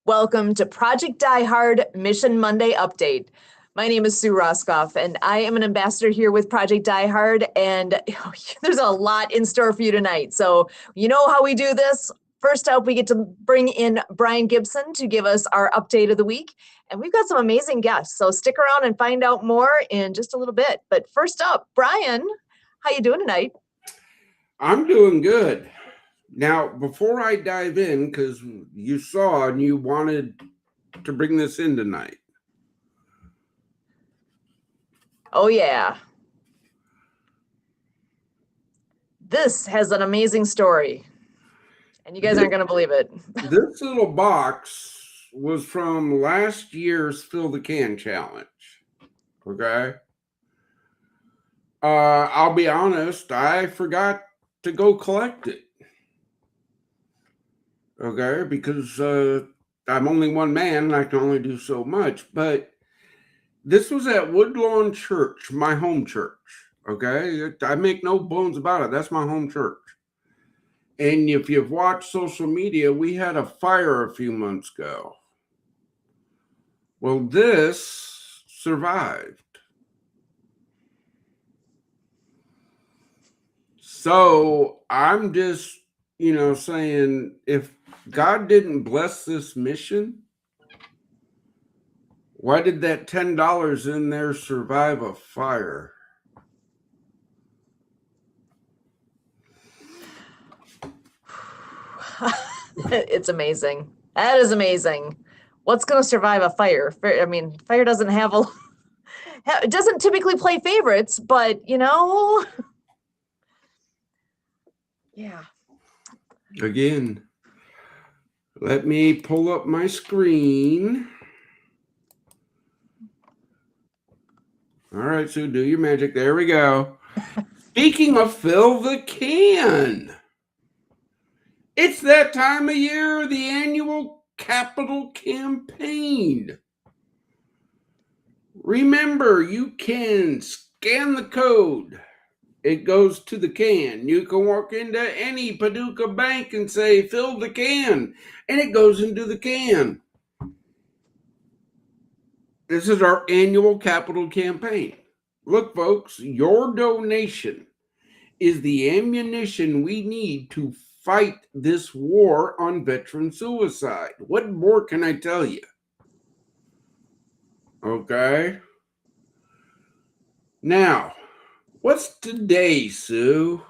Welcome to Project Die Hard Mission Monday Update. My name is Sue Roscoff, and I am an ambassador here with Project Die Hard, and there's a lot in store for you tonight. So you know how we do this. First up, we get to bring in Brian Gibson to give us our update of the week, and we've got some amazing guests. So stick around and find out more in just a little bit. But first up, Brian, how you doing tonight? I'm doing good. Now, before I dive in, because you saw and you wanted to bring this in tonight. Oh, yeah. This has an amazing story, and you guys aren't going to believe it. This little box was from last year's Fill the Can Challenge. Okay? I'll be honest, I forgot to go collect it. Okay? Because I'm only one man and I can only do so much. But this was at Woodlawn Church, my home church. Okay? I make no bones about it. That's my home church. And if you've watched social media, we had a fire a few months ago. Well, this survived. So I'm just, saying if God didn't bless this mission, why did that $10 in there survive a fire? It's amazing. That is amazing. What's going to survive a fire? I mean, fire doesn't have a. It doesn't typically play favorites, but yeah. Again, let me pull up my screen. All right, Sue, do your magic. There we go. Speaking of Fill the Can, it's that time of year, the annual capital campaign. Remember, you can scan the code. It goes to the can. You can walk into any Paducah bank and say, fill the can, and it goes into the can. This is our annual capital campaign. Look, folks, your donation is the ammunition we need to fight this war on veteran suicide. What more can I tell you? Okay. Now, what's today, Sue?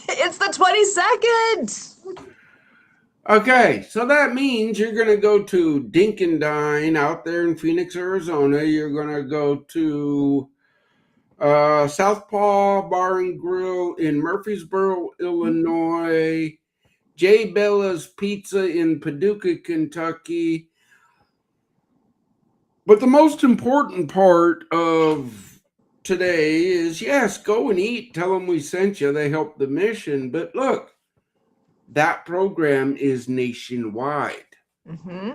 It's the 22nd. Okay, so that means you're going to go to Dink and Dine out there in Phoenix, Arizona. You're going to go to Southpaw Bar and Grill in Murfreesboro, Illinois. J. Bella's Pizza in Paducah, Kentucky. But the most important part of today is, yes, go and eat. Tell them we sent you. They helped the mission. But look, that program is nationwide. Mm-hmm.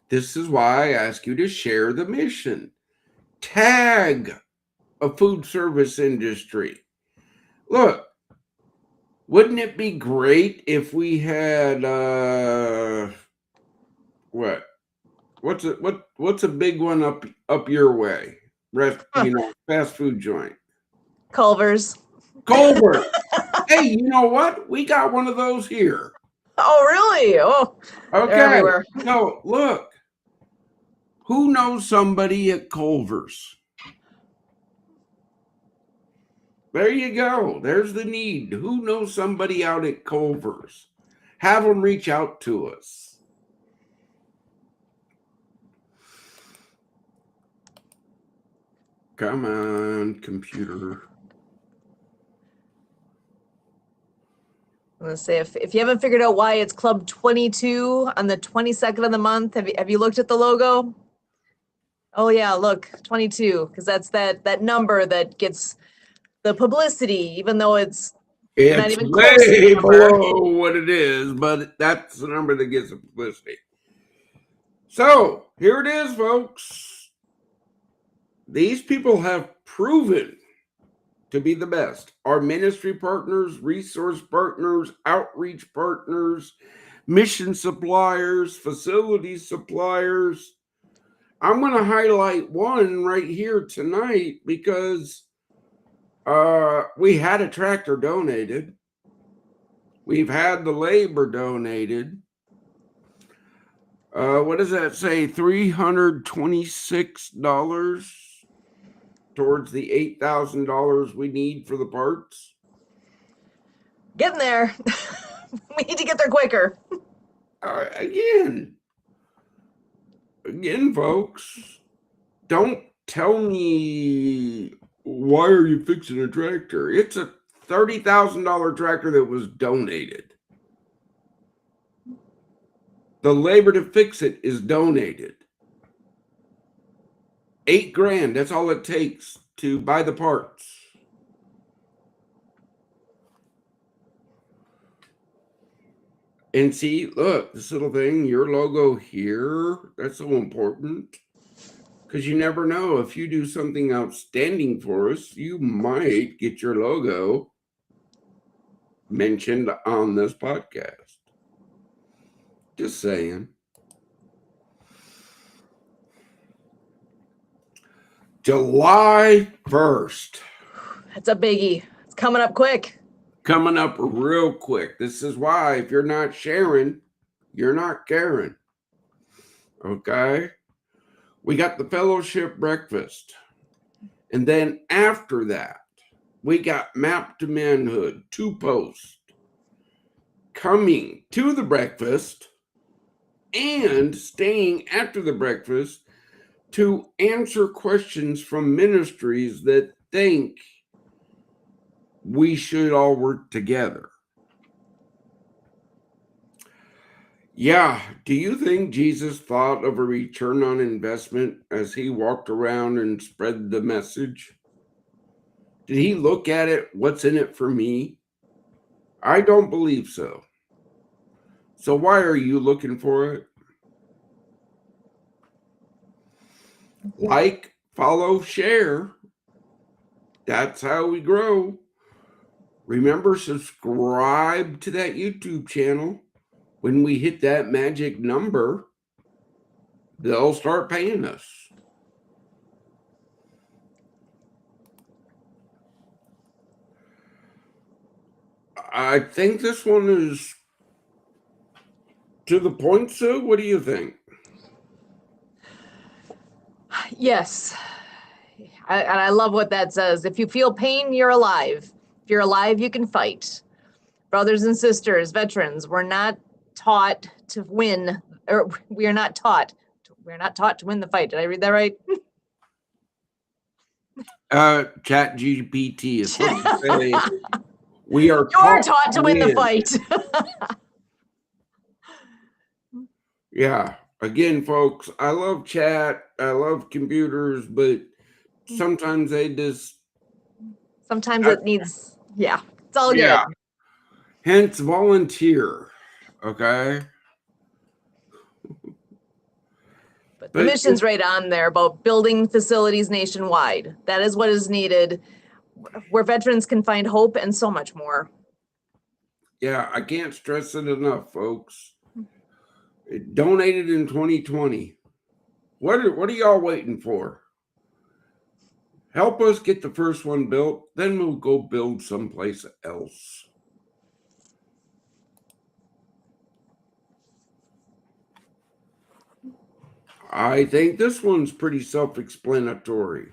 This is why I ask you to share the mission. Tag a food service industry. Look, wouldn't it be great if we had what's a big one up your way? Fast food joint. Culver's. Culver. Hey, you know what? We got one of those here. Oh, really? Oh, okay. They're everywhere. No, look. Who knows somebody at Culver's? There you go. There's the need. Who knows somebody out at Culver's? Have them reach out to us. Come on, computer. I'm going to say, if you haven't figured out why it's Club 22 on the 22nd of the month, have you looked at the logo? Oh, yeah, look, 22, because that's that number that gets the publicity, even though it's not even close to the number. Below what it is, but that's the number that gets the publicity. So here it is, folks. These people have proven to be the best. Our ministry partners, resource partners, outreach partners, mission suppliers, facility suppliers. I'm going to highlight one right here tonight because we had a tractor donated. We've had the labor donated. What does that say? $326 towards the $8,000 we need for the parts. Getting there. We need to get there quicker. Again, folks, don't tell me, why are you fixing a tractor? It's a $30,000 tractor that was donated. The labor to fix it is donated. $8,000, that's all it takes to buy the parts. And see, look, this little thing, your logo here, that's so important. Because you never know, if you do something outstanding for us, you might get your logo mentioned on this podcast. Just saying. July 1st. That's a biggie. It's coming up quick. Coming up real quick. This is why if you're not sharing, you're not caring. Okay? We got the fellowship breakfast. And then after that, we got Map to Manhood, 2 posts coming to the breakfast and staying after the breakfast to answer questions from ministries that think we should all work together. Yeah, do you think Jesus thought of a return on investment as he walked around and spread the message? Did he look at it, what's in it for me? I don't believe so. So why are you looking for it? Like, follow, share. That's how we grow. Remember, subscribe to that YouTube channel. When we hit that magic number, they'll start paying us. I think this one is to the point, Sue. What do you think? Yes. And I love what that says. If you feel pain, you're alive. If you're alive, you can fight. Brothers and sisters, veterans, we're not taught to win, or we're not taught to win the fight. Did I read that right? Chat GPT is what to say. We are taught to win the fight. Yeah. Again, folks, I love chat. I love computers, but sometimes they just... Sometimes it needs, it's all good. Hence, volunteer. Okay? But the mission's right on there about building facilities nationwide. That is what is needed, where veterans can find hope and so much more. Yeah, I can't stress it enough, folks. It donated in 2020. What are y'all waiting for? Help us get the first one built, then we'll go build someplace else. I think this one's pretty self-explanatory.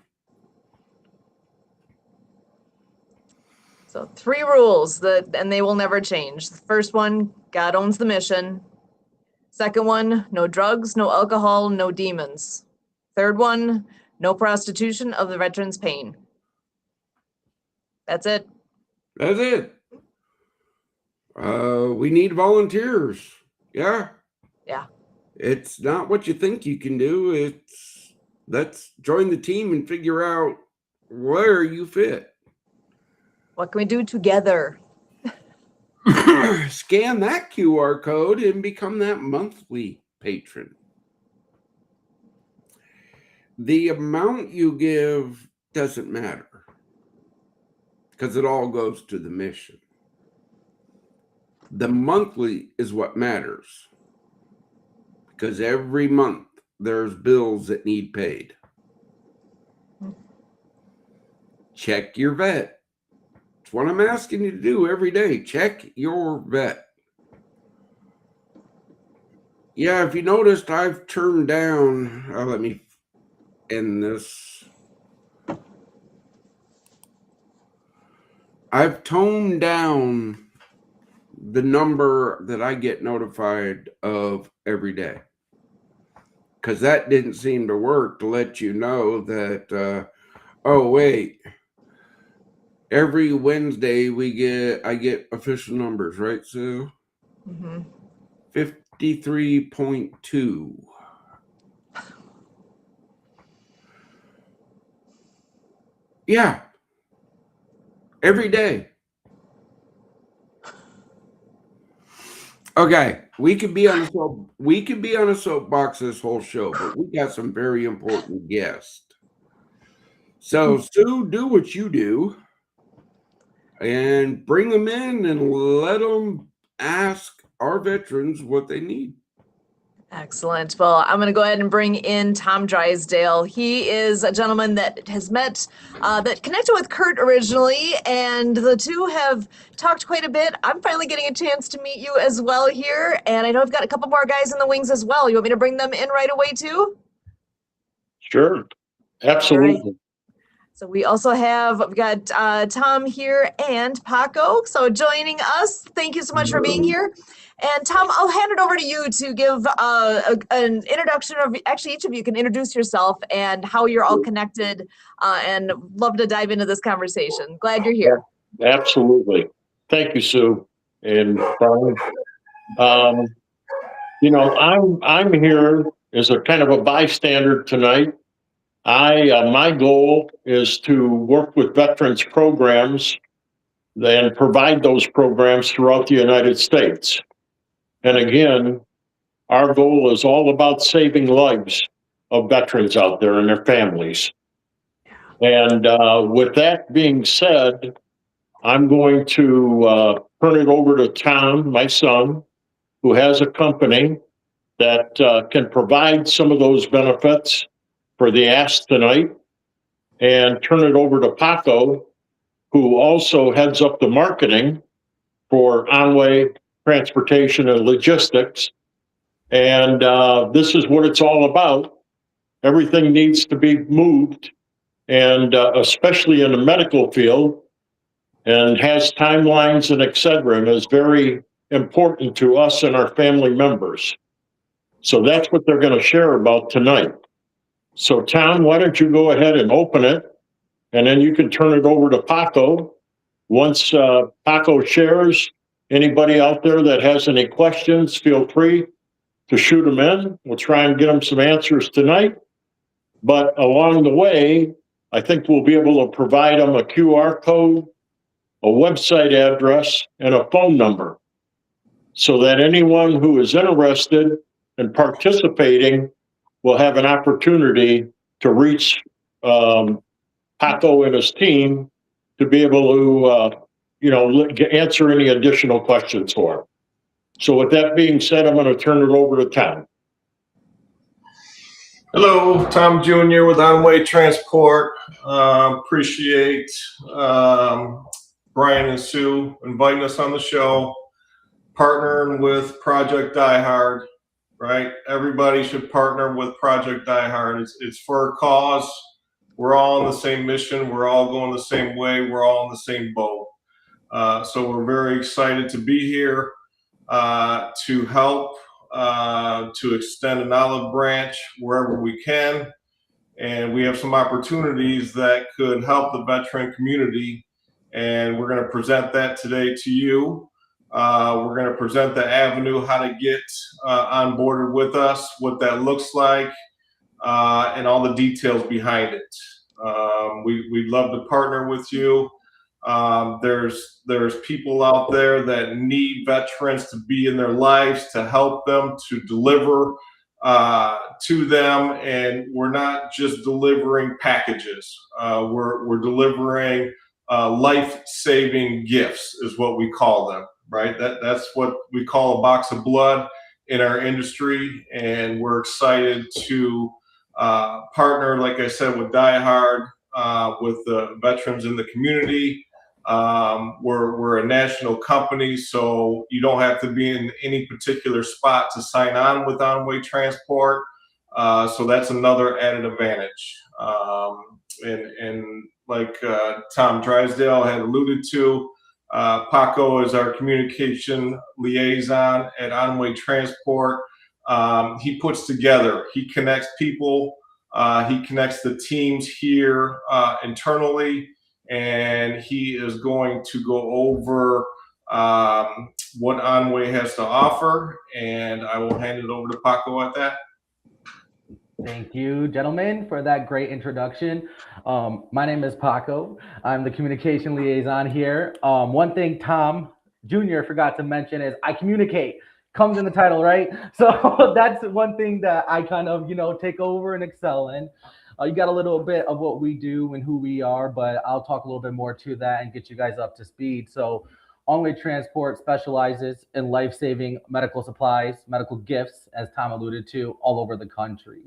So 3 rules and they will never change. The first one, God owns the mission. Second one, no drugs, no alcohol, no demons. Third one, no prostitution of the veterans' pain. That's it. That's it. We need volunteers. Yeah. Yeah. It's not what you think you can do. Let's join the team and figure out where you fit. What can we do together? Scan that QR code and become that monthly patron. The amount you give doesn't matter because it all goes to the mission. The monthly is what matters, because every month there's bills that need paid. Check your vet. It's what I'm asking you to do every day. Check your vet. Yeah, if you noticed, I've turned down, let me end this. I've toned down the number that I get notified of every day, because that didn't seem to work to let you know that, oh, wait, every Wednesday I get official numbers, right, Sue? Mm-hmm. 53.2. Yeah. Every day. Okay, we could be on a soapbox this whole show, but we got some very important guests. So Sue, do what you do and bring them in and let them ask our veterans what they need. Excellent. Well, I'm going to go ahead and bring in Tom Drysdale. He is a gentleman that has that connected with Kurt originally, and the two have talked quite a bit. I'm finally getting a chance to meet you as well here, and I know I've got a couple more guys in the wings as well. You want me to bring them in right away too? Sure. Absolutely. Absolutely. So we've got Tom here and Paco. So joining us, thank you so much for being here. And Tom, I'll hand it over to you to give an introduction of, actually each of you can introduce yourself and how you're all connected, and love to dive into this conversation. Glad you're here. Absolutely. Thank you, Sue and Brian. I'm here as a kind of a bystander tonight. My goal is to work with veterans programs and provide those programs throughout the United States. And again, our goal is all about saving lives of veterans out there and their families. And with that being said, I'm going to turn it over to Tom, my son, who has a company that can provide some of those benefits for the ask tonight, and turn it over to Paco, who also heads up the marketing for on-way transportation and logistics. And this is what it's all about. Everything needs to be moved, and especially in the medical field, and has timelines and et cetera, and is very important to us and our family members. So that's what they're going to share about tonight. So Tom, why don't you go ahead and open it, and then you can turn it over to Paco. Once Paco shares, anybody out there that has any questions, feel free to shoot them in. We'll try and get them some answers tonight. But along the way, I think we'll be able to provide them a QR code, a website address, and a phone number, so that anyone who is interested in participating will have an opportunity to reach Paco and his team to be able to, answer any additional questions for him. So with that being said, I'm going to turn it over to Tom. Hello, Tom Jr. with On-Way Transport. Appreciate Brian and Sue inviting us on the show, partnering with Project Die Hard, right? Everybody should partner with Project Die Hard. It's for a cause. We're all on the same mission. We're all going the same way. We're all in the same boat. So we're very excited to be here to help, to extend an olive branch wherever we can. And we have some opportunities that could help the veteran community. And we're going to present that today to you. We're going to present the avenue, how to get on board with us, what that looks like, and all the details behind it. We'd love to partner with you. There's people out there that need veterans to be in their lives, to help them, to deliver to them. And we're not just delivering packages. We're delivering life-saving gifts is what we call them. right? That's what we call a box of blood in our industry, and we're excited to partner, like I said, with Die Hard, with the veterans in the community. We're a national company, so you don't have to be in any particular spot to sign on with On-Way Transport. So that's another added advantage. And like Tom Drysdale had alluded to, Paco is our communication liaison at On-Way Transport. He puts together, he connects people, he connects the teams here internally, and he is going to go over what On-Way has to offer, and I will hand it over to Paco at that. Thank you, gentlemen, for that great introduction. My name is Paco. I'm the communication liaison here. One thing Tom Jr. forgot to mention is I communicate. Comes in the title, right? So that's one thing that I kind of, take over and excel in. You got a little bit of what we do and who we are, but I'll talk a little bit more to that and get you guys up to speed. So On-Way Transport specializes in life-saving medical supplies, medical gifts, as Tom alluded to, all over the country.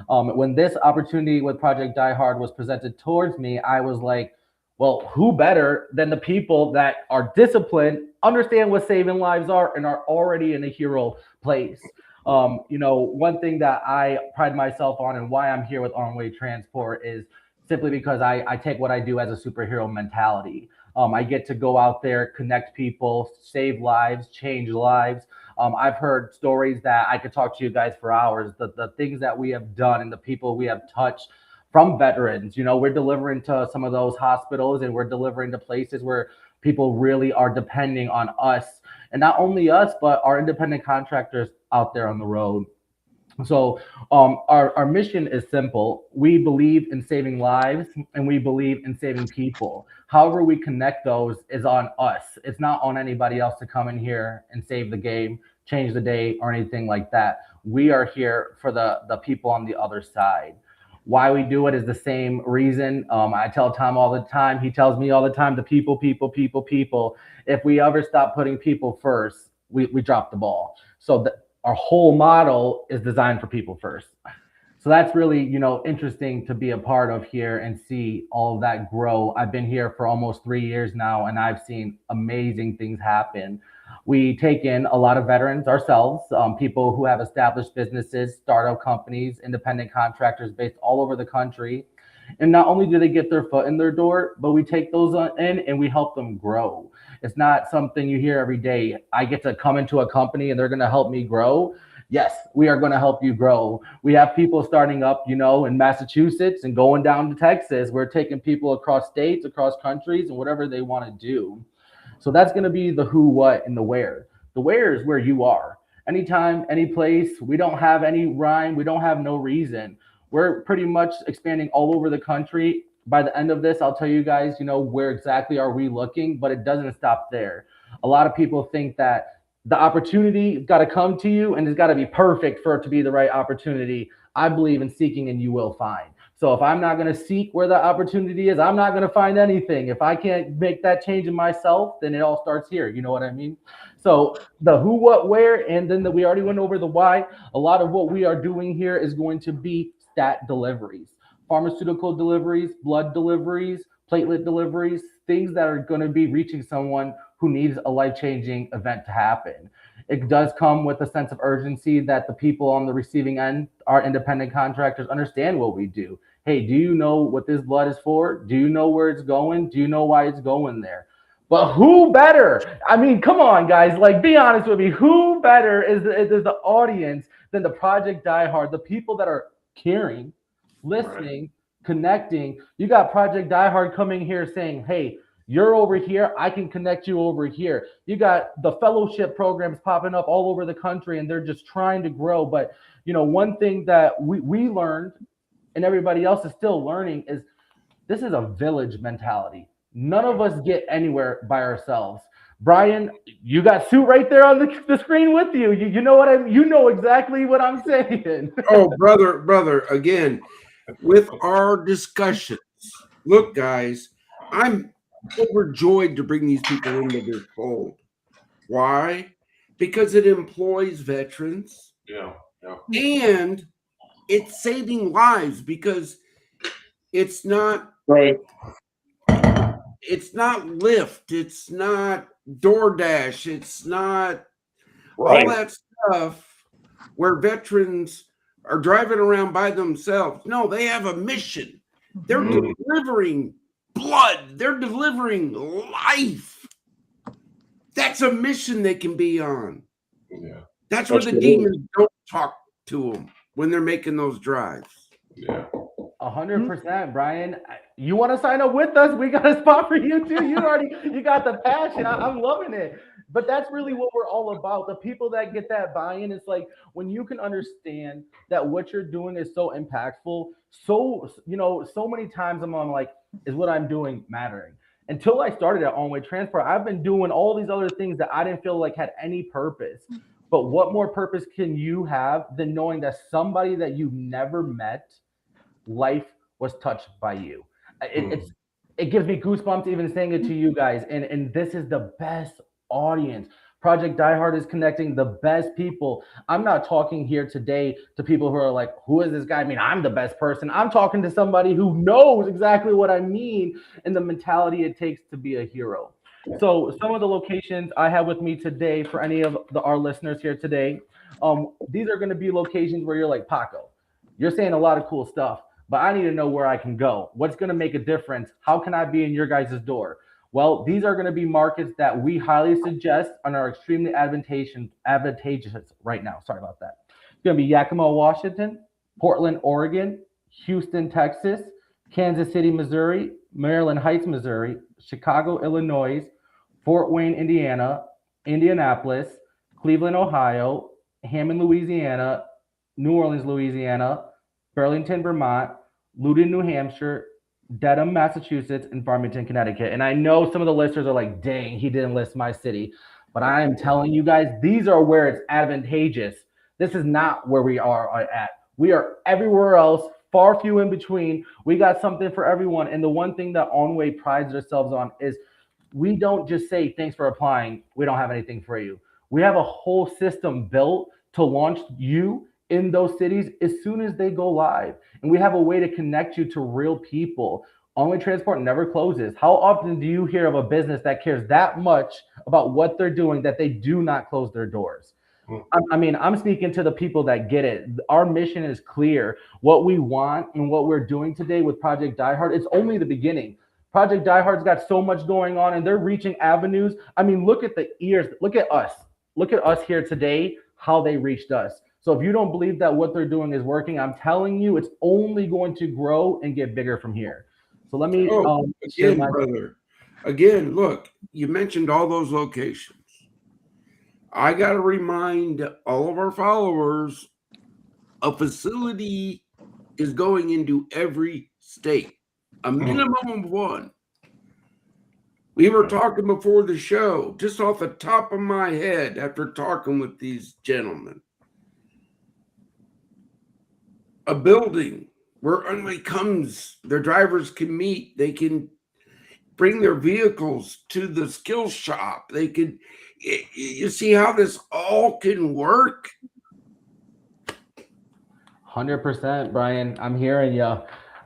When this opportunity with Project Die Hard was presented towards me, I was like, well, who better than the people that are disciplined, understand what saving lives are, and are already in a hero place. One thing that I pride myself on and why I'm here with On-Way Transport is simply because I take what I do as a superhero mentality. I get to go out there, connect people, save lives, change lives. I've heard stories that I could talk to you guys for hours, the things that we have done and the people we have touched from veterans. We're delivering to some of those hospitals, and we're delivering to places where people really are depending on us, and not only us, but our independent contractors out there on the road. So our mission is simple. We believe in saving lives, and we believe in saving people. However we connect those is on us. It's not on anybody else to come in here and save the game, change the day, or anything like that. We are here for the people on the other side. Why we do it is the same reason. I tell Tom all the time. He tells me all the time, the people. If we ever stop putting people first, we drop the ball. So our whole model is designed for people first. So that's really, interesting to be a part of here and see all of that grow. I've been here for almost 3 years now, and I've seen amazing things happen. We take in a lot of veterans ourselves, people who have established businesses, startup companies, independent contractors based all over the country. And not only do they get their foot in their door, but we take those in and we help them grow. It's not something you hear every day. I get to come into a company and they're going to help me grow. Yes, we are going to help you grow. We have people starting up, in Massachusetts and going down to Texas. We're taking people across states, across countries, and whatever they want to do. So that's going to be the who, what, and the where. The where is where you are. Anytime, any place. We don't have any rhyme. We don't have no reason. We're pretty much expanding all over the country. By the end of this, I'll tell you guys, where exactly are we looking, but it doesn't stop there. A lot of people think that the opportunity got to come to you and it's got to be perfect for it to be the right opportunity. I believe in seeking and you will find. So if I'm not going to seek where the opportunity is, I'm not going to find anything. If I can't make that change in myself, then it all starts here. You know what I mean? So the who, what, where, and then we already went over the why. A lot of what we are doing here is going to be stat deliveries, pharmaceutical deliveries, blood deliveries, platelet deliveries, things that are going to be reaching someone who needs a life-changing event to happen. It does come with a sense of urgency that the people on the receiving end, our independent contractors, understand what we do. Hey, do you know what this blood is for? Do you know where it's going? Do you know why it's going there? But who better? I mean, come on, guys. Be honest with me. Who better is the audience than the Project Die Hard, the people that are caring, listening, connecting. You got Project Die Hard coming here saying, hey, you're over here, I can connect you over here. You got the fellowship programs popping up all over the country, and they're just trying to grow. But, one thing that we learned, and everybody else is still learning, is this is a village mentality. None of us get anywhere by ourselves. Brian, you got Sue right there on the screen with you. You know what you know exactly what I'm saying. Oh, brother, again, with our discussions. Look, guys, I'm overjoyed to bring these people into this fold. Why? Because it employs veterans. Yeah. And it's saving lives because it's not Right. Lyft, it's not DoorDash, it's not all Right. that stuff where veterans are driving around by themselves. No, they have a mission. They're Mhm. delivering blood, they're delivering life. That's a mission they can be on. Yeah. That's where the Absolutely. demons don't talk to them when they're making those drives. Yeah. 100%, Brian. You want to sign up with us? We got a spot for you too. You got the passion. I'm loving it. But that's really what we're all about. The people that get that buy-in, it's like when you can understand that what you're doing is so impactful. So so many times I'm like, is what I'm doing mattering? Until I started at On-Way Transport, I've been doing all these other things that I didn't feel like had any purpose. But what more purpose can you have than knowing that somebody that you've never met, life was touched by you? It gives me goosebumps even saying it to you guys. And this is the best audience. Project Die Hard is connecting the best people. I'm not talking here today to people who are like, who is this guy? I mean, I'm the best person. I'm talking to somebody who knows exactly what I mean and the mentality it takes to be a hero. So some of the locations I have with me today for any of our listeners here today, these are going to be locations where you're like, Paco, you're saying a lot of cool stuff, but I need to know where I can go. What's going to make a difference? How can I be in your guys' door? Well, these are going to be markets that we highly suggest and are extremely advantageous right now. Sorry about that. It's going to be Yakima, Washington, Portland, Oregon, Houston, Texas, Kansas City, Missouri, Maryland Heights, Missouri, Chicago, Illinois, Fort Wayne, Indiana, Indianapolis, Cleveland, Ohio, Hammond, Louisiana, New Orleans, Louisiana, Burlington, Vermont, Loudoun, New Hampshire, Dedham, Massachusetts, and Farmington, Connecticut. And I know some of the listeners are like, dang, he didn't list my city. But I am telling you guys, these are where it's advantageous. This is not where we are at. We are everywhere else, far few in between. We got something for everyone. And the one thing that On-Way prides ourselves on is we don't just say, thanks for applying. We don't have anything for you. We have a whole system built to launch you in those cities as soon as they go live. And we have a way to connect you to real people. On-Way Transport never closes. How often do you hear of a business that cares that much about what they're doing that they do not close their doors? I mean, I'm speaking to the people that get it. Our mission is clear. What we want and what we're doing today with Project Die Hard, it's only the beginning. Project Die Hard's got so much going on and they're reaching avenues. I mean, look at the ears. Look at us. Look at us here today, how they reached us. So if you don't believe that what they're doing is working, I'm telling you, it's only going to grow and get bigger from here. So let me again, brother. Again, look, you mentioned all those locations. I got to remind all of our followers, a facility is going into every state, a minimum of one. We were talking before the show, just off the top of my head, after talking with these gentlemen. A building where only comes, their drivers can meet, they can bring their vehicles to the skill shop. They can, you see how this all can work? 100%, Brian. I'm hearing you.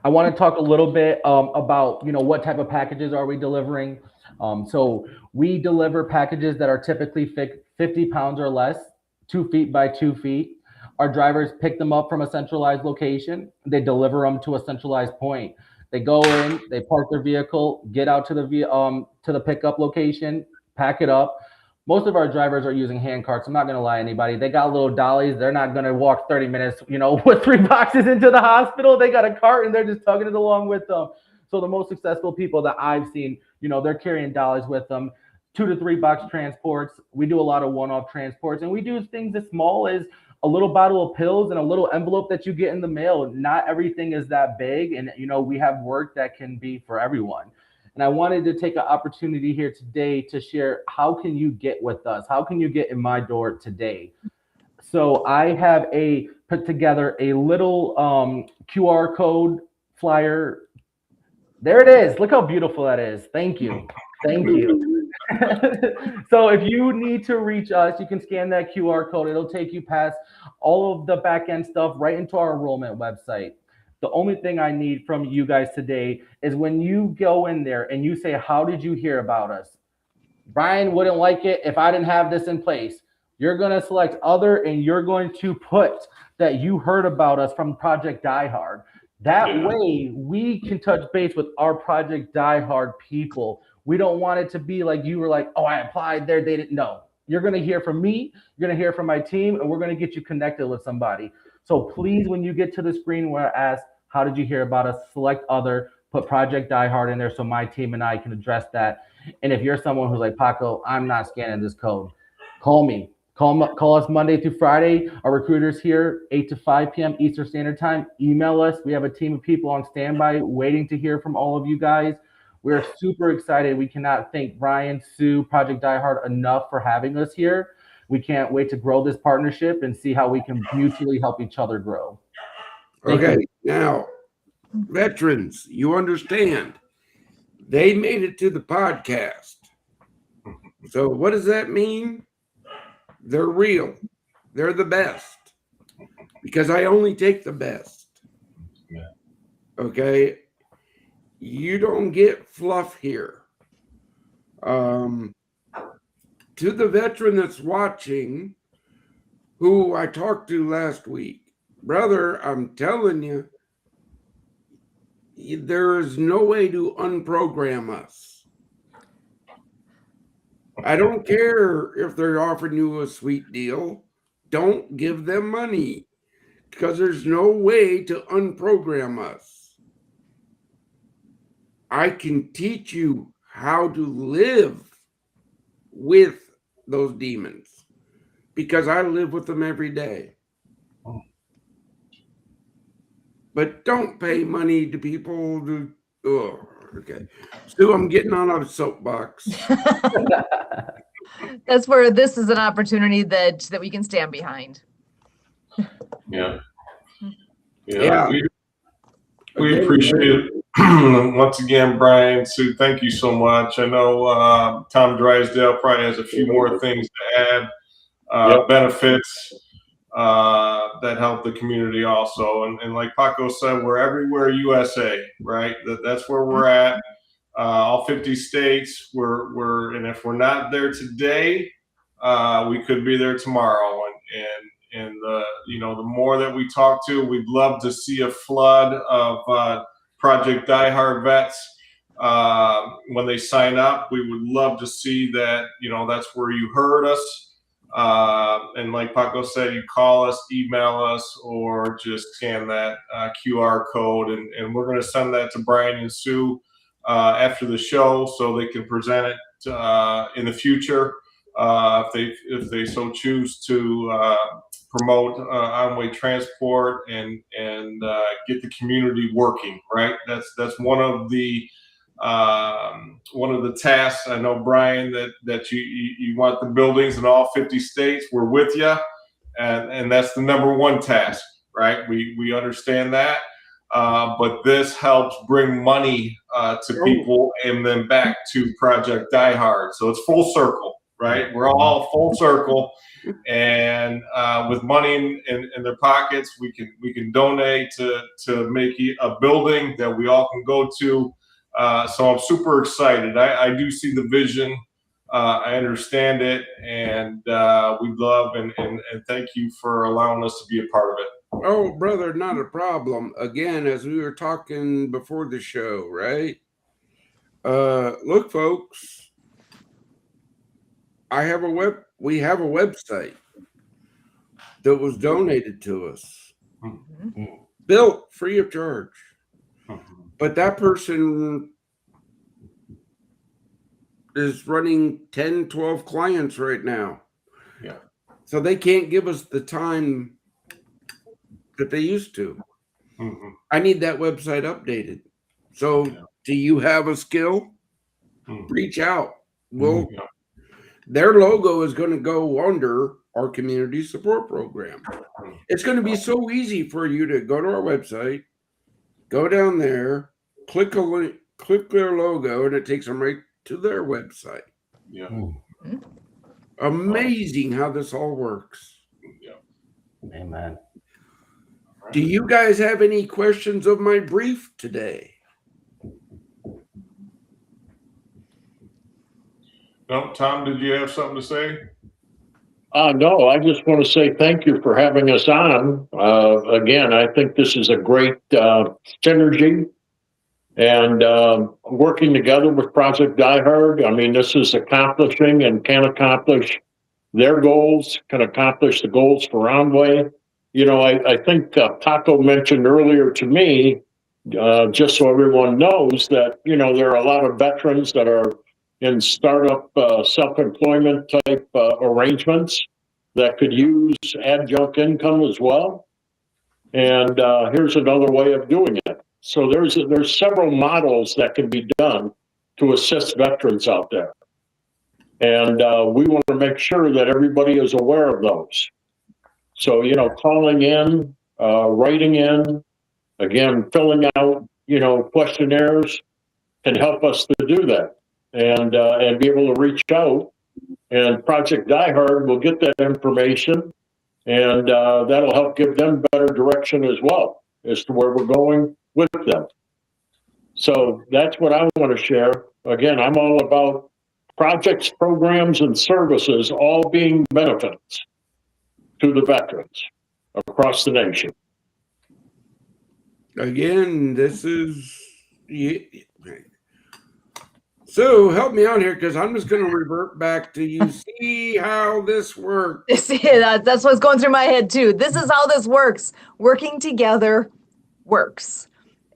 I want to talk a little bit about, what type of packages are we delivering? So we deliver packages that are typically 50 pounds or less, 2 feet by 2 feet. Our drivers pick them up from a centralized location. They deliver them to a centralized point. They go in, they park their vehicle, get out to the pickup location, pack it up. Most of our drivers are using hand carts. I'm not going to lie to anybody. They got little dollies. They're not going to walk 30 minutes, with 3 boxes into the hospital. They got a cart and they're just tugging it along with them. So the most successful people that I've seen, they're carrying dollies with them. 2 to 3 box transports. We do a lot of one-off transports, and we do things as small as a little bottle of pills and a little envelope that you get in the mail. Not everything is that big. And, we have work that can be for everyone. And I wanted to take an opportunity here today to share, how can you get with us? How can you get in my door today? So I have put together a little QR code flyer. There it is. Look how beautiful that is. Thank you. Thank you. So if you need to reach us, you can scan that QR code. It'll take you past all of the back end stuff right into our enrollment website. The only thing I need from you guys today is when you go in there and you say, how did you hear about us? Brian wouldn't like it if I didn't have this in place. You're going to select other and you're going to put that you heard about us from Project Die Hard. That way we can touch base with our Project Die Hard people. We don't want it to be like you were like, oh, I applied there. They didn't know. You're going to hear from me. You're going to hear from my team, and we're going to get you connected with somebody. So please, when you get to the screen where I ask, how did you hear about us? Select other, put Project Die Hard in there so my team and I can address that. And if you're someone who's like, Paco, I'm not scanning this code, call me. Call us Monday through Friday. Our recruiters here, 8 to 5 p.m. Eastern Standard Time. Email us. We have a team of people on standby waiting to hear from all of you guys. We're super excited. We cannot thank Brian, Sue, Project Die Hard enough for having us here. We can't wait to grow this partnership and see how we can mutually help each other grow. Okay, now, veterans, you understand. They made it to the podcast. So what does that mean? They're real. They're the best. Because I only take the best. Okay? You don't get fluff here. To the veteran that's watching, who I talked to last week, brother, I'm telling you, there is no way to unprogram us. I don't care if they're offering you a sweet deal. Don't give them money because there's no way to unprogram us. I can teach you how to live with those demons because I live with them every day. But don't pay money to people to, oh, okay. Stu, I'm getting on a soapbox. That's where this is an opportunity that we can stand behind. Yeah. Yeah. We appreciate it. Once again, Brian, Sue, thank you so much. I know Tom Drysdale probably has a few more things to add, benefits that help the community also. And like Paco said, we're everywhere USA, right? That's where we're at. All 50 states. And if we're not there today, we could be there tomorrow. And the more that we talk to, we'd love to see a flood of Project Die Hard vets when they sign up. We would love to see that. That's where you heard us. And like Paco said, you call us, email us, or just scan that QR code, and we're going to send that to Brian and Sue after the show so they can present it in the future if they so choose to promote on-way transport and get the community working. Right, that's one of the tasks. I know, Brian, that you want the buildings in all 50 states. We're with you, and that's the number one task, right? We understand that, but this helps bring money to people and then back to Project Die Hard. So it's full circle, right? We're all full circle, and with money in their pockets, we can donate to make a building that we all can go to. So I'm super excited. I do see the vision. I understand it, and we love and thank you for allowing us to be a part of it. Oh, brother, not a problem. Again, as we were talking before the show, right? Look, folks, we have a website that was donated to us, built free of charge. But that person is running 10, 12 clients right now. Yeah. So they can't give us the time that they used to. Mm-hmm. I need that website updated. So do you have a skill? Reach out. Well, their logo is going to go under our community support program. It's going to be so easy for you to go to our website, go down there, click a link, click their logo, and it takes them right to their website. Yeah. Amazing how this all works. Yeah. Amen. Do you guys have any questions of my brief today? No, Tom, did you have something to say? No, I just want to say thank you for having us on. Again, I think this is a great synergy and working together with Project Die Hard. I mean, this is accomplishing and can accomplish their goals, can accomplish the goals for Roundway. You know, I think Paco mentioned earlier to me, just so everyone knows that, you know, there are a lot of veterans that are in startup self-employment type arrangements that could use adjunct income as well. And here's another way of doing it. So there's several models that can be done to assist veterans out there. And we want to make sure that everybody is aware of those. So, you know, calling in, writing in, again, filling out, you know, questionnaires can help us to do that and be able to reach out. And Project Die Hard will get that information, and that'll help give them better direction as well as to where we're going with them. So that's what I want to share. Again, I'm all about projects, programs, and services all being benefits to the veterans across the nation. Again, this is so help me out here because I'm just going to revert back to you. See how this works. That's what's going through my head too. This is how this works. Working together works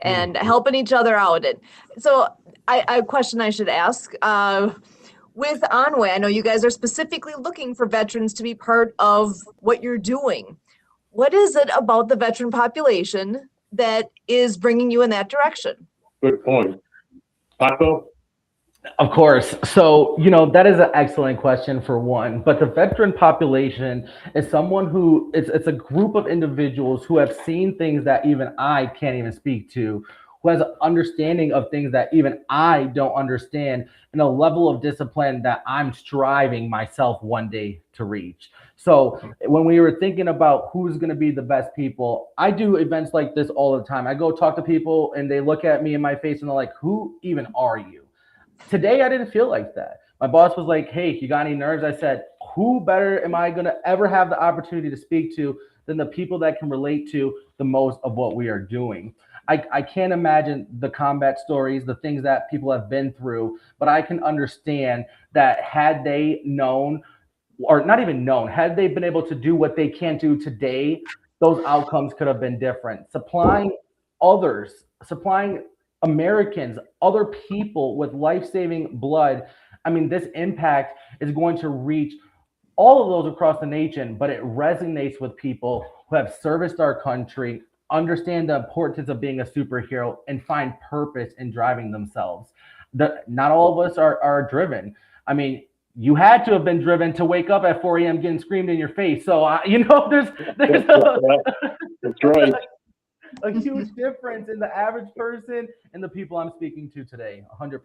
and helping each other out. And so a question I should ask, with Onway, I know you guys are specifically looking for veterans to be part of what you're doing. What is it about the veteran population that is bringing you in that direction? Good point. Paco? Of course. So, you know, that is an excellent question for one. But the veteran population is someone who it's a group of individuals who have seen things that even I can't even speak to, who has an understanding of things that even I don't understand, and a level of discipline that I'm striving myself one day to reach. So when we were thinking about who's going to be the best people, I do events like this all the time. I go talk to people and they look at me in my face and they're like, who even are you? Today, I didn't feel like that. My boss was like, hey, you got any nerves? I said, who better am I going to ever have the opportunity to speak to than the people that can relate to the most of what we are doing? I can't imagine the combat stories, the things that people have been through, but I can understand that had they known, or not even known, had they been able to do what they can do today, those outcomes could have been different. Supplying Americans, other people with life-saving blood. I mean, this impact is going to reach all of those across the nation, but it resonates with people who have serviced our country, understand the importance of being a superhero, and find purpose in driving themselves. Not all of us are driven. I mean, you had to have been driven to wake up at 4 a.m. getting screamed in your face. So, you know, there's That's right. a huge difference in the average person and the people I'm speaking to today, 100%.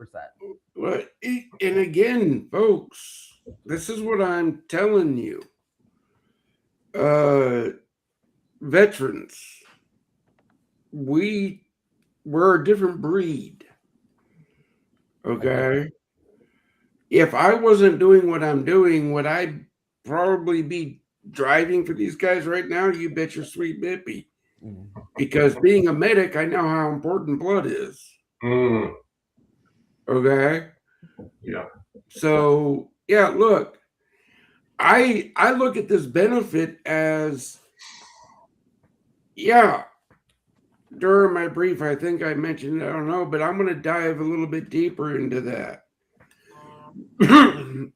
Well, and again, folks, this is what I'm telling you. Veterans, we're a different breed. Okay. If I wasn't doing what I'm doing, would I probably be driving for these guys right now? You bet your sweet bippy. Because being a medic, I know how important blood is. Okay. Yeah. So yeah, look, I look at this benefit as, yeah, during my brief, I think I mentioned, I don't know, but I'm going to dive a little bit deeper into that.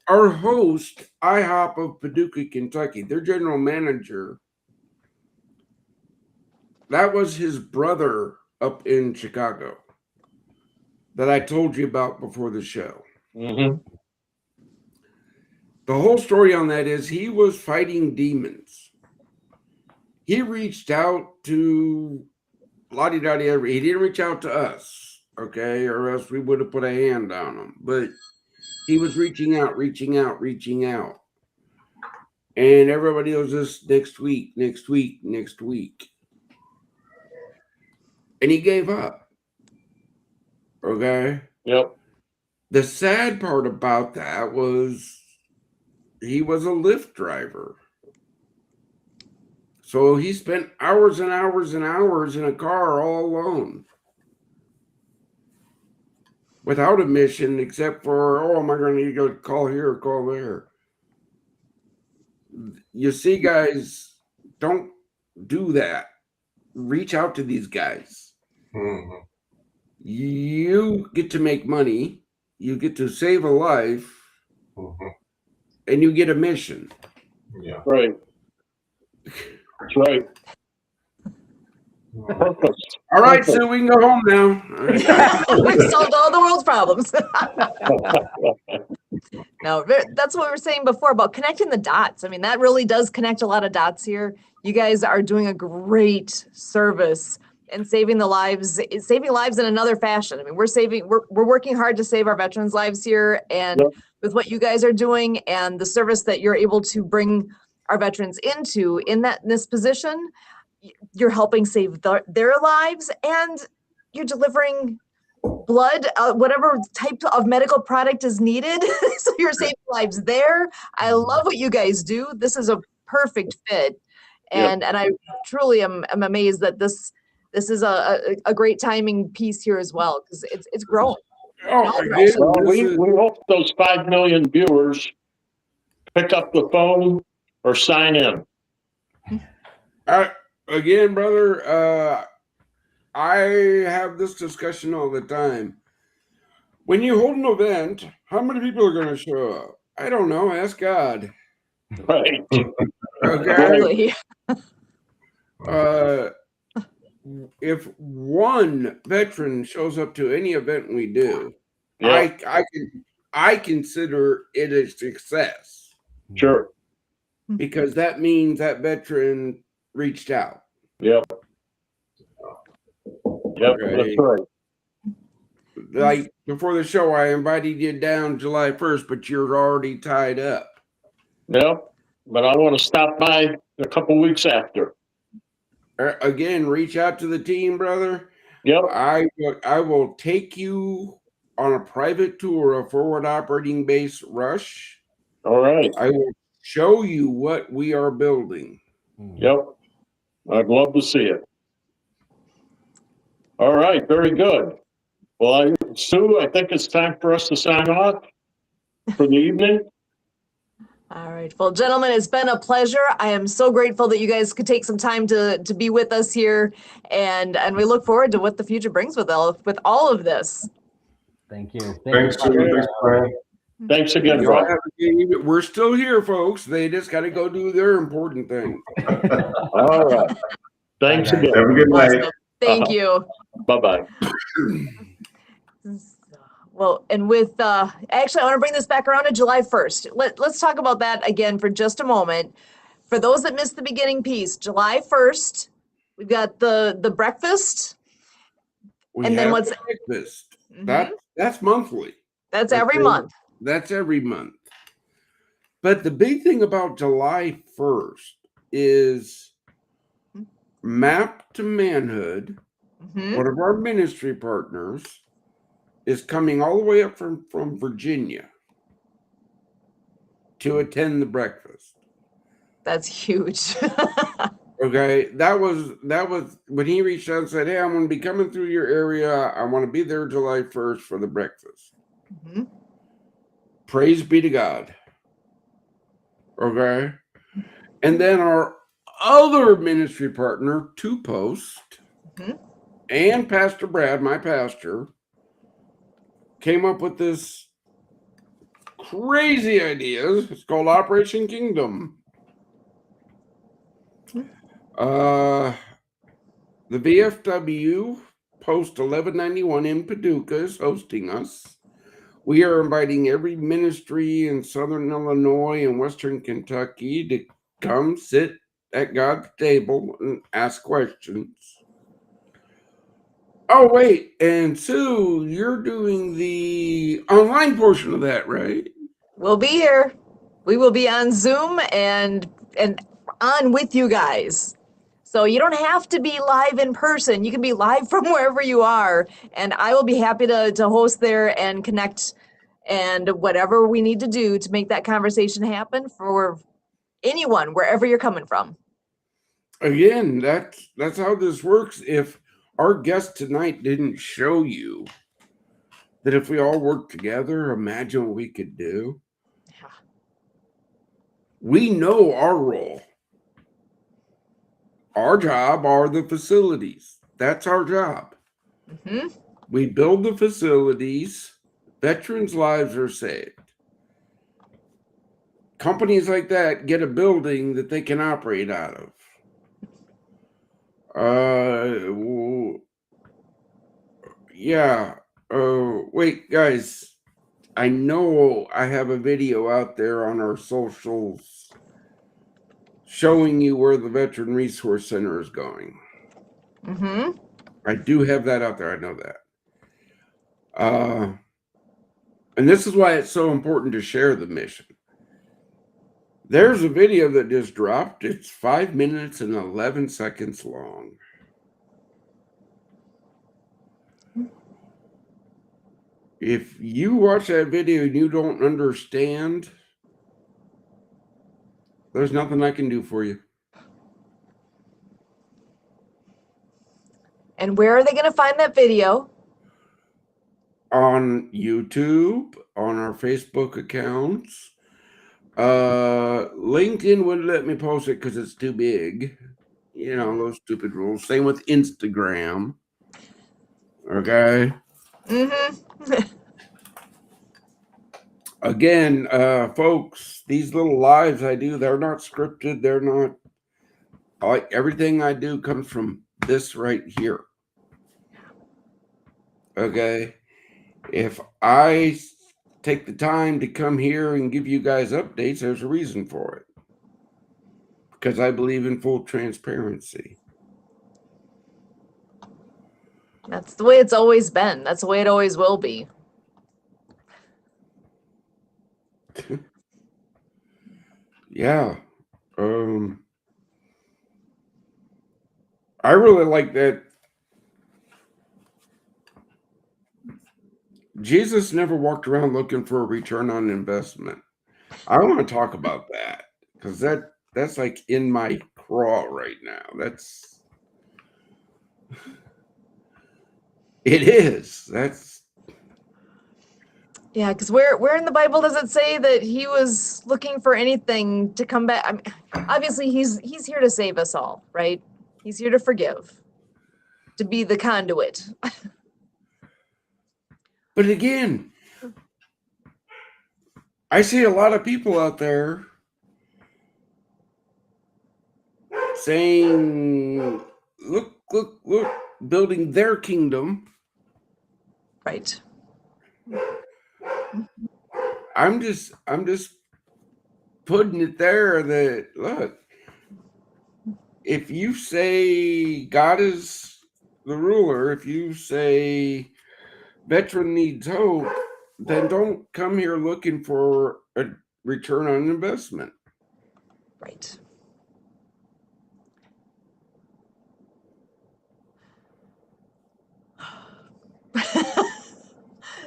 Our host, IHOP of Paducah, Kentucky, their general manager, that was his brother up in Chicago that I told you about before the show. Mm-hmm. The whole story on that is he was fighting demons. He reached out to he didn't reach out to us, okay, or else we would have put a hand on him. But he was reaching out. And everybody was just next week. And he gave up. Okay. Yep. The sad part about that was he was a Lyft driver. So he spent hours and hours and hours in a car all alone. Without a mission, except for, oh, am I going to go call here or call there? You see, guys, don't do that. Reach out to these guys. Mhm. You get to make money, you get to save a life, Mhm. and you get a mission. Yeah. Right. That's right. Purpose. All right, so we can go home now. All right. We've solved all the world's problems. No, that's what we were saying before about connecting the dots. I mean, that really does connect a lot of dots here. You guys are doing a great service and saving lives in another fashion. I mean, we're working hard to save our veterans' lives here, and Yep. with what you guys are doing and the service that you're able to bring our veterans into in this position, you're helping save their lives, and you're delivering blood, whatever type of medical product is needed. So you're saving lives there. I love what you guys do. This is a perfect fit. And I truly am amazed that this is a great timing piece here as well, because it's growing. Oh, again, Well, this we is- hope those 5 million viewers pick up the phone or sign in. again, brother, I have this discussion all the time. When you hold an event, how many people are going to show up? I don't know. Ask God. Right. Okay. Exactly. If one veteran shows up to any event we do, Yeah, I consider it a success, sure. because that means that veteran reached out. Yep. Yep, Okay. that's right. Like before the show, I invited you down July 1st, but you're already tied up. Yep. But I want to stop by a couple weeks after. Again, reach out to the team, brother. Yep. I will take you on a private tour of Forward Operating Base Rush. All right. I will show you what we are building. Yep. I'd love to see it. All right. Very good. Well, Sue, I think it's time for us to sign off for the evening. All right. Well, gentlemen, it's been a pleasure. I am so grateful that you guys could take some time to be with us here, and we look forward to what the future brings with all of this. Thank you. Thanks, you. Sue. Thanks, Brian. Thanks again, Y'all Rob. have a good evening. We're still here, folks. They just got to go do their important thing. All right. Thanks again. Have a good night. Awesome. Thank you. Bye-bye. Well, and with actually, I want to bring this back around to July 1st. Let's talk about that again for just a moment. For those that missed the beginning piece, July 1st, we've got the breakfast. We And then have what's- breakfast. Mhm. That's monthly. That's every month. That's every month. But the big thing about July 1st is Map to Manhood. Mhm. One of our ministry partners is coming all the way up from Virginia to attend the breakfast. That's huge. Okay, that was when he reached out and said, "Hey, I'm going to be coming through your area. I want to be there July 1st for the breakfast." Mhm. Praise be to God. Okay, and then our other ministry partner, Two Post, Mhm. and Pastor Brad, my pastor, came up with this crazy idea. It's called Operation Kingdom. The VFW Post 1191 in Paducah is hosting us. We are inviting every ministry in Southern Illinois and Western Kentucky to come sit at God's table and ask questions. Oh, wait. And Sue, you're doing the online portion of that, right? We'll be here. We will be on Zoom and on with you guys. So you don't have to be live in person. You can be live from wherever you are, and I will be happy to host there and connect and whatever we need to do to make that conversation happen for anyone, wherever you're coming from. Again, that's how this works. If our guest tonight didn't show you that if we all work together, imagine what we could do. Yeah. We know our role. Our job are the facilities. That's our job. Hmm. We build the facilities. Veterans' lives are saved. Companies like that get a building that they can operate out of. Yeah. Wait, guys. I know I have a video out there on our socials showing you where the Veteran Resource Center is going. Hmm. I do have that out there. I know that. And this is why it's so important to share the mission. There's a video that just dropped. It's 5 minutes and 11 seconds long. If you watch that video and you don't understand, there's nothing I can do for you. And where are they going to find that video? On YouTube, on our Facebook accounts. LinkedIn wouldn't let me post it because it's too big. You know, those stupid rules. Same with Instagram. Okay. Hmm. Again, folks, these little lives I do, they're not scripted. They're not like everything I do comes from this right here. Okay. If I take the time to come here and give you guys updates, there's a reason for it. Because I believe in full transparency. That's the way it's always been. That's the way it always will be. Yeah. I really like that. Jesus never walked around looking for a return on investment. I want to talk about that because that's like in my craw right now. It is. Yeah, because where in the Bible does it say that he was looking for anything to come back? I mean, obviously he's here to save us all, right? He's here to forgive, to be the conduit. But again, I see a lot of people out there saying, look, building their kingdom. Right. I'm just putting it there that, look, if you say God is the ruler, if you say veteran needs hope, then don't come here looking for a return on investment. Right.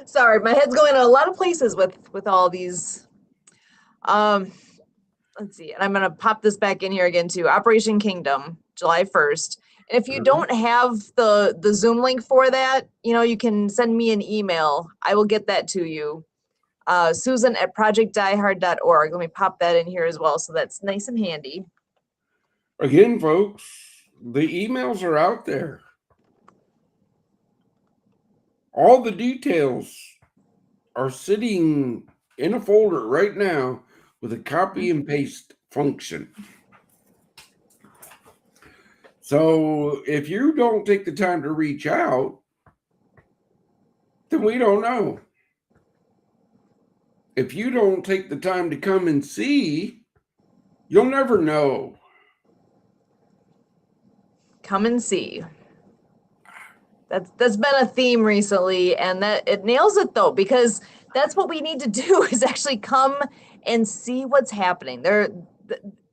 Sorry, my head's going in a lot of places with all these. Let's see, and I'm gonna pop this back in here again too. Operation Kingdom, July 1st. And if you don't have the Zoom link for that, you can send me an email. I will get that to you. Susan@projectdiehard.org. Let me pop that in here as well, so that's nice and handy. Again, folks, the emails are out there. All the details are sitting in a folder right now with a copy and paste function. So if you don't take the time to reach out, then we don't know. If you don't take the time to come and see, you'll never know. Come and see. That's been a theme recently, and that it nails it though, because that's what we need to do is actually come and see what's happening.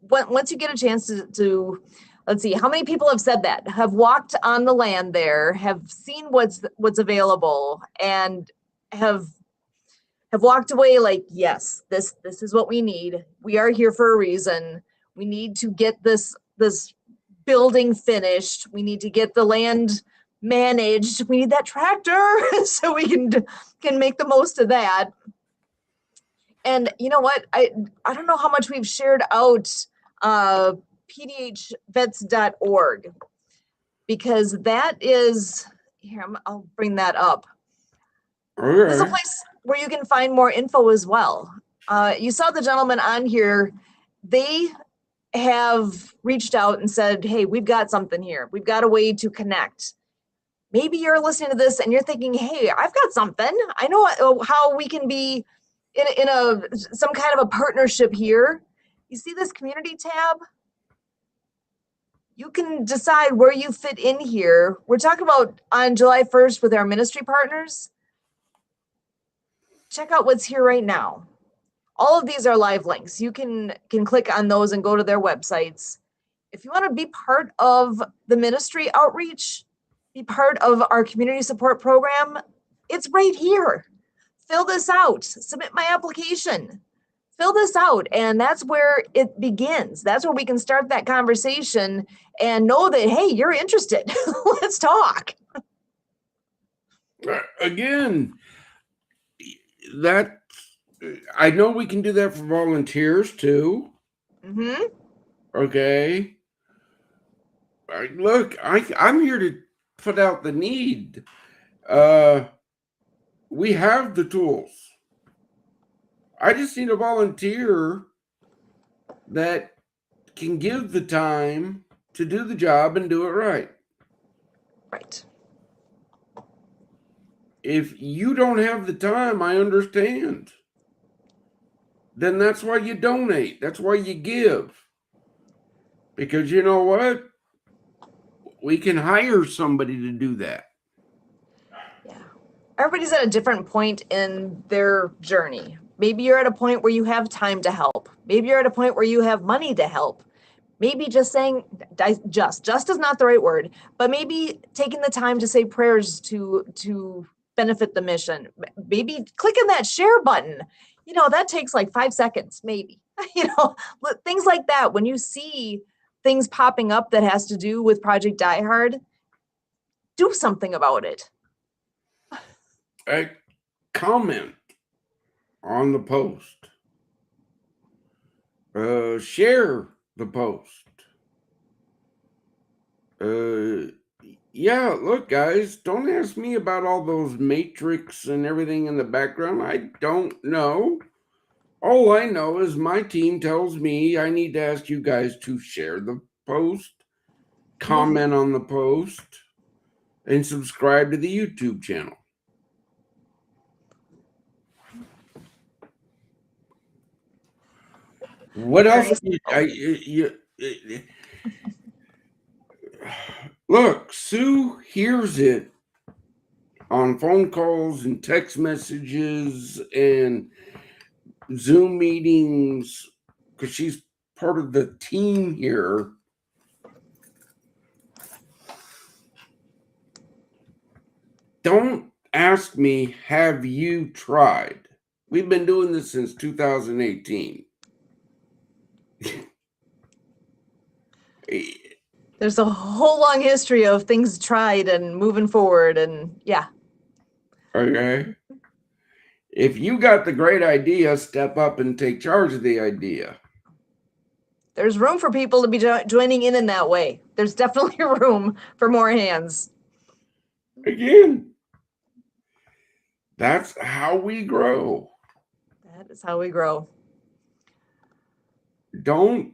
Once you get a chance to let's see, how many people have said that, have walked on the land there, have seen what's available, and have walked away like, yes, this is what we need. We are here for a reason. We need to get this building finished. We need to get the land managed. We need that tractor so we can make the most of that. And you know what? I don't know how much we've shared out pdhvets.org, because that is here. I'll bring that up. This is a Okay. place where you can find more info as well. You saw the gentleman on here. They have reached out and said, hey, we've got something here. We've got a way to connect. Maybe you're listening to this and you're thinking, hey, I've got something. I know how we can be in some kind of a partnership here. You see this community tab? You can decide where you fit in here. We're talking about on July 1st with our ministry partners. Check out what's here right now. All of these are live links. You can click on those and go to their websites. If you want to be part of the ministry outreach, be part of our community support program, it's right here. Fill this out. Submit my application. Fill this out. And that's where it begins. That's where we can start that conversation and know that, hey, you're interested. Let's talk. Again, that I know we can do that for volunteers too. Mm-hmm. Okay. Look, I'm here to put out the need. We have the tools. I just need a volunteer that can give the time to do the job and do it right. Right. If you don't have the time, I understand. Then that's why you donate. That's why you give. Because you know what? We can hire somebody to do that. Yeah. Everybody's at a different point in their journey. Maybe you're at a point where you have time to help. Maybe you're at a point where you have money to help. Maybe just saying, just is not the right word, but maybe taking the time to say prayers to benefit the mission. Maybe clicking that share button. You know, that takes like 5 seconds, maybe. You know, things like that. When you see things popping up that has to do with Project Die Hard, do something about it. Comment on the post. Share the post. Yeah, look, guys, don't ask me about all those matrix and everything in the background. I don't know. All I know is my team tells me I need to ask you guys to share the post, comment on the post, and subscribe to the YouTube channel. What else? Look, Sue hears it on phone calls and text messages and Zoom meetings because she's part of the team here. Don't ask me, have you tried? We've been doing this since 2018. There's a whole long history of things tried and moving forward, and yeah. Okay. If you got the great idea, step up and take charge of the idea. There's room for people to be joining in that way. There's definitely room for more hands. Again, that's how we grow. That is how we grow. Don't.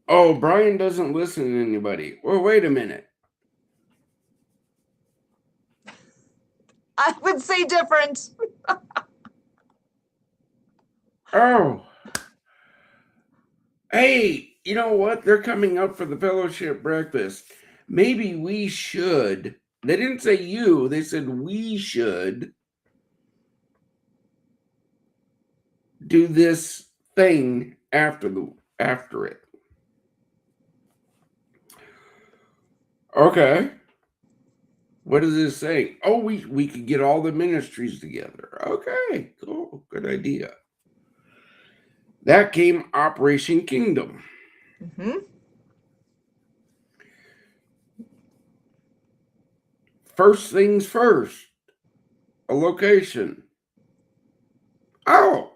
Oh, Brian doesn't listen to anybody. Well, wait a minute. I would say different. Oh. Hey, you know what? They're coming up for the fellowship breakfast. maybe we should. They didn't say you, they said we should do this thing after it. Okay. What is this saying? Oh, we could get all the ministries together. Okay, cool. Good idea. That came Operation Kingdom. Mm-hmm. First things first, a location. Oh,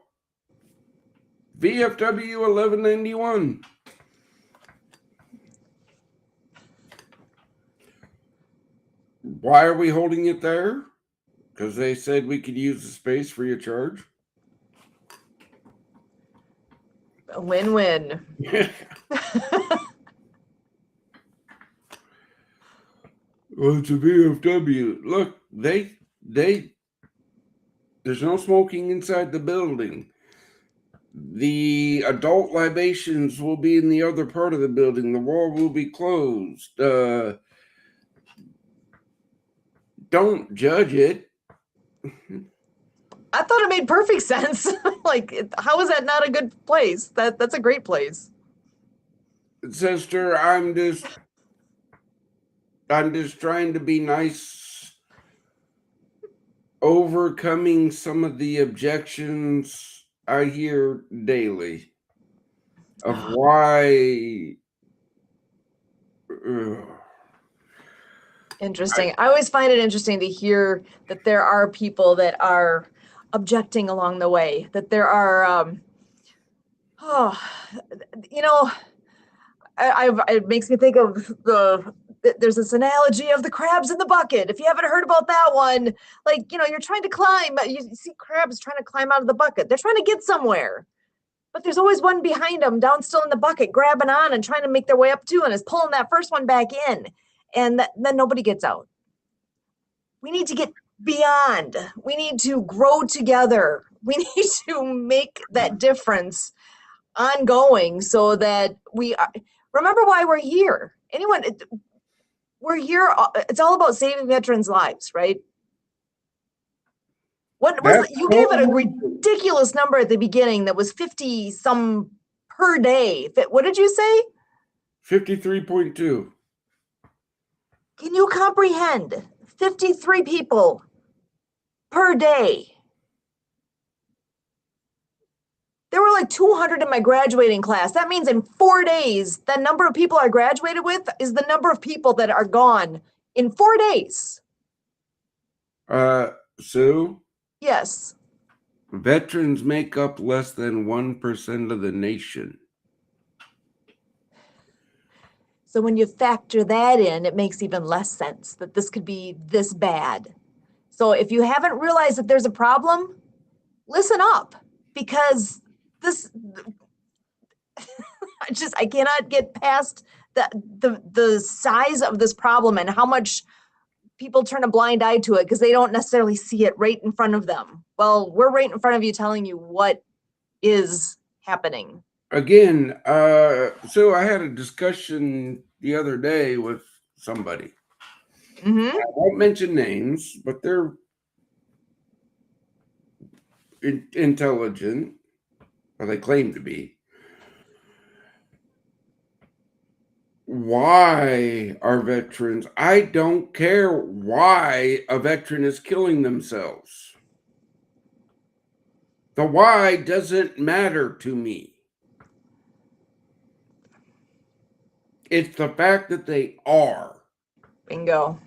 VFW 1191. Why are we holding it there? Because they said we could use the space free of charge. A win-win. Well, it's a VFW. Look, they there's no smoking inside the building. The adult libations will be in the other part of the building. The wall will be closed. Don't judge it. I thought it made perfect sense. Like, how is that not a good place? That's a great place. Sister, I'm just trying to be nice, overcoming some of the objections I hear daily of why. Interesting. I always find it interesting to hear that there are people that are objecting along the way, that there are, you know, it makes me think of there's this analogy of the crabs in the bucket. If you haven't heard about that one, like, you know, you're trying to climb, you see crabs trying to climb out of the bucket. They're trying to get somewhere, but there's always one behind them down still in the bucket, grabbing on and trying to make their way up too, and is pulling that first one back in. And then nobody gets out. We need to get beyond. We need to grow together. We need to make that difference ongoing so that we are, remember why we're here. We're here. It's all about saving veterans' lives, right? What was it? You gave it a ridiculous number at the beginning that was 50 some per day. What did you say? 53.2. Can you comprehend 53 people per day? There were like 200 in my graduating class. That means in 4 days, the number of people I graduated with is the number of people that are gone in 4 days. Sue? Yes. Veterans make up less than 1% of the nation. So when you factor that in, it makes even less sense that this could be this bad. So if you haven't realized that there's a problem, listen up, because this, I cannot get past the size of this problem and how much people turn a blind eye to it because they don't necessarily see it right in front of them. Well, we're right in front of you telling you what is happening. Again, so I had a discussion the other day with somebody. Mm-hmm. I won't mention names, but they're intelligent, or they claim to be. Why are veterans? I don't care why a veteran is killing themselves. The why doesn't matter to me. It's the fact that they are. Bingo.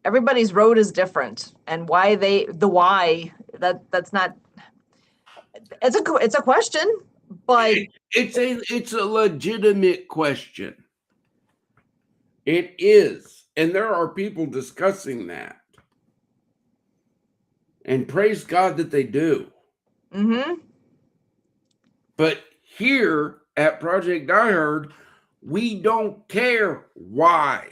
Everybody's road is different, and that's not. It's a question, but It's a legitimate question. It is, and there are people discussing that, and praise God that they do. mm-hmm. But here at Project Die Hard, we don't care why.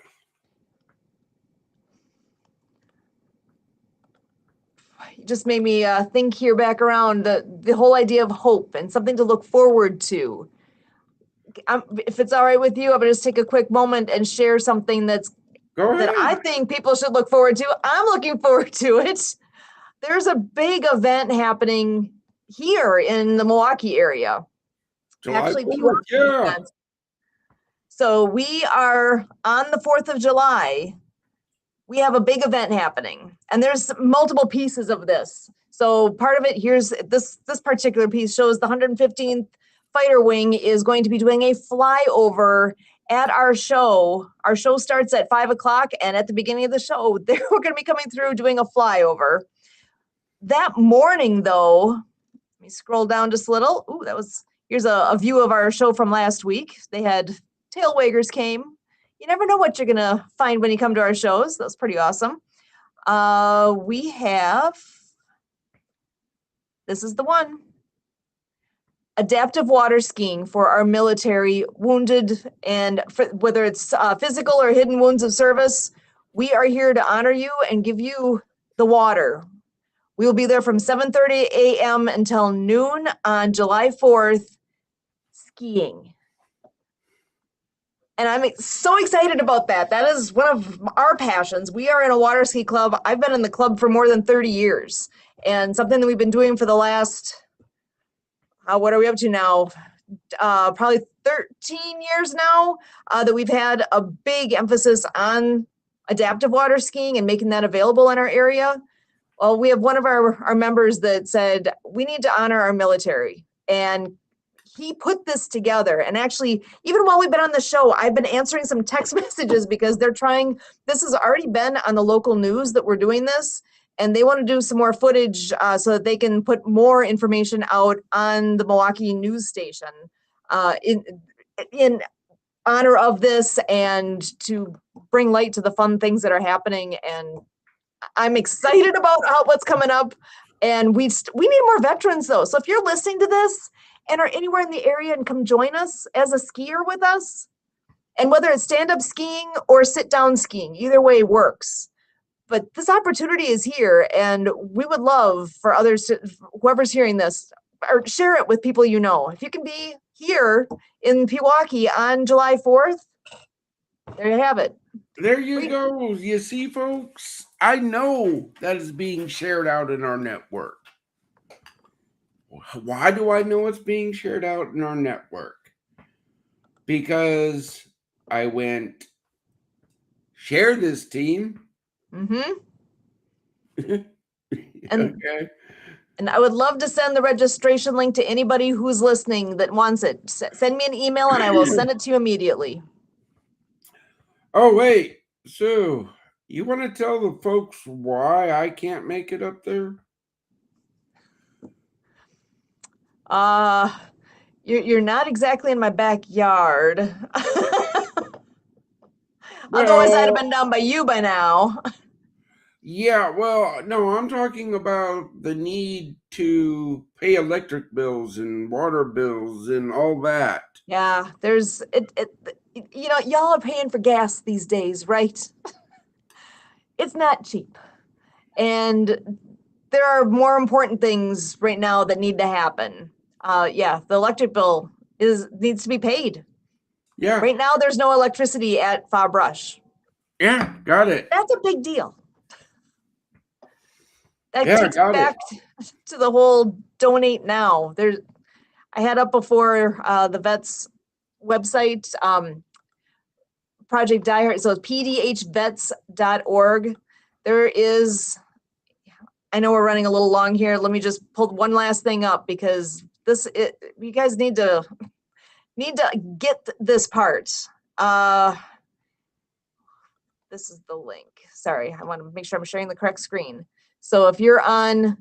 You just made me think here back around the whole idea of hope and something to look forward to. if it's all right with you, I'm gonna just take a quick moment and share something Go that ahead. I think people should look forward to. I'm looking forward to it. There's a big event happening here in the Milwaukee area. July Actually, 4th, yeah. events. So we are on the 4th of July. We have a big event happening, and there's multiple pieces of this. So part of it, here's this particular piece shows the 115th Fighter Wing is going to be doing a flyover at our show. Our show starts at 5 o'clock, and at the beginning of the show, we're going to be coming through doing a flyover. That morning, though, let me scroll down just a little. Ooh, here's a view of our show from last week. They had tail waggers came. You never know what you're going to find when you come to our shows. That's pretty awesome. We have, this is the one, adaptive water skiing for our military wounded, and whether it's physical or hidden wounds of service, we are here to honor you and give you the water. We will be there from 7:30 a.m. until noon on July 4th, skiing. And I'm so excited about that. That is one of our passions. We are in a water ski club. I've been in the club for more than 30 years. And something that we've been doing for the last, what are we up to now? Probably 13 years now, that we've had a big emphasis on adaptive water skiing and making that available in our area. Well, we have one of our members that said, we need to honor our military. And he put this together. And actually, even while we've been on the show, I've been answering some text messages because this has already been on the local news that we're doing this. And they want to do some more footage so that they can put more information out on the Milwaukee news station in honor of this and to bring light to the fun things that are happening. And I'm excited about what's coming up, and we need more veterans though. So if you're listening to this and are anywhere in the area and come join us as a skier with us, and whether it's stand-up skiing or sit-down skiing, either way works. But this opportunity is here, and we would love for others, whoever's hearing this, or share it with people you know. If you can be here in Pewaukee on July 4th, there you have it. There you go. You see, folks, I know that is being shared out in our network. Why do I know it's being shared out in our network? Because I went, share this team. Mm-hmm. Okay. And I would love to send the registration link to anybody who's listening that wants it. Send me an email and I will send it to you immediately. Oh, wait. So, you want to tell the folks why I can't make it up there? You're not exactly in my backyard. Otherwise, I'd have been down by you by now. Yeah, well, no, I'm talking about the need to pay electric bills and water bills and all that. Yeah, there's y'all are paying for gas these days, right? It's not cheap. And there are more important things right now that need to happen. The electric bill needs to be paid. Yeah. Right now, there's no electricity at Fa Brush. Yeah, got it. That's a big deal. That Yeah, takes got back to the whole donate now. I had up before the vets website, Project Die Hard, so it's pdhvets.org. There is, I know we're running a little long here. Let me just pull one last thing up because you guys need to get this part. This is the link. Sorry, I want to make sure I'm sharing the correct screen. So if you're on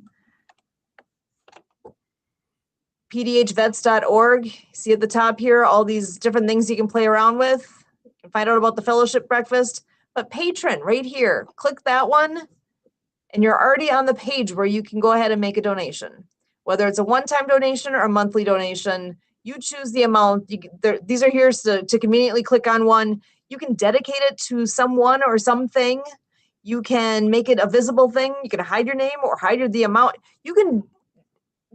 pdhvets.org, see at the top here, all these different things you can play around with. You can find out about the fellowship breakfast, but patron right here, click that one and you're already on the page where you can go ahead and make a donation. Whether it's a one-time donation or a monthly donation, you choose the amount. These are here to conveniently click on one. You can dedicate it to someone or something. You can make it a visible thing. You can hide your name or hide the amount. You can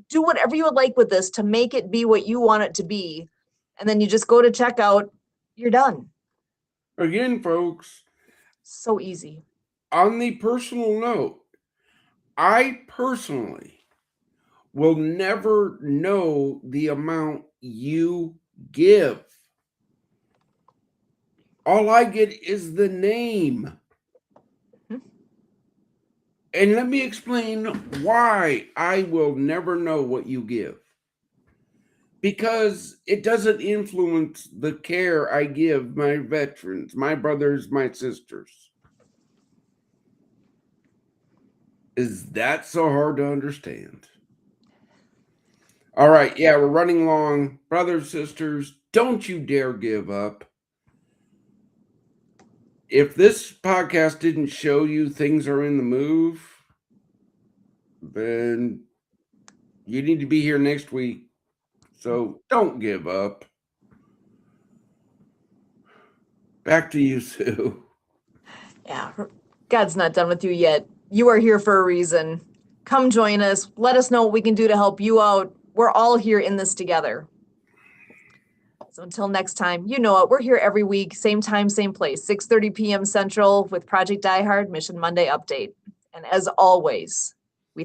do whatever you would like with this to make it be what you want it to be. and then you just go to checkout, you're done. Again, folks, So easy. on the personal note, I personally will never know the amount you give. All I get is the name. And let me explain why I will never know what you give. Because it doesn't influence the care I give my veterans, my brothers, my sisters. Is that so hard to understand? All right, yeah, we're running long. Brothers, sisters, don't you dare give up. If this podcast didn't show you things are in the move, then you need to be here next week. So don't give up. Back to you, Sue. Yeah, God's not done with you yet. You are here for a reason. Come join us. Let us know what we can do to help you out. We're all here in this together. So until next time, you know it. We're here every week, same time, same place, 6:30 p.m. Central with Project Die Hard Mission Monday update. And as always,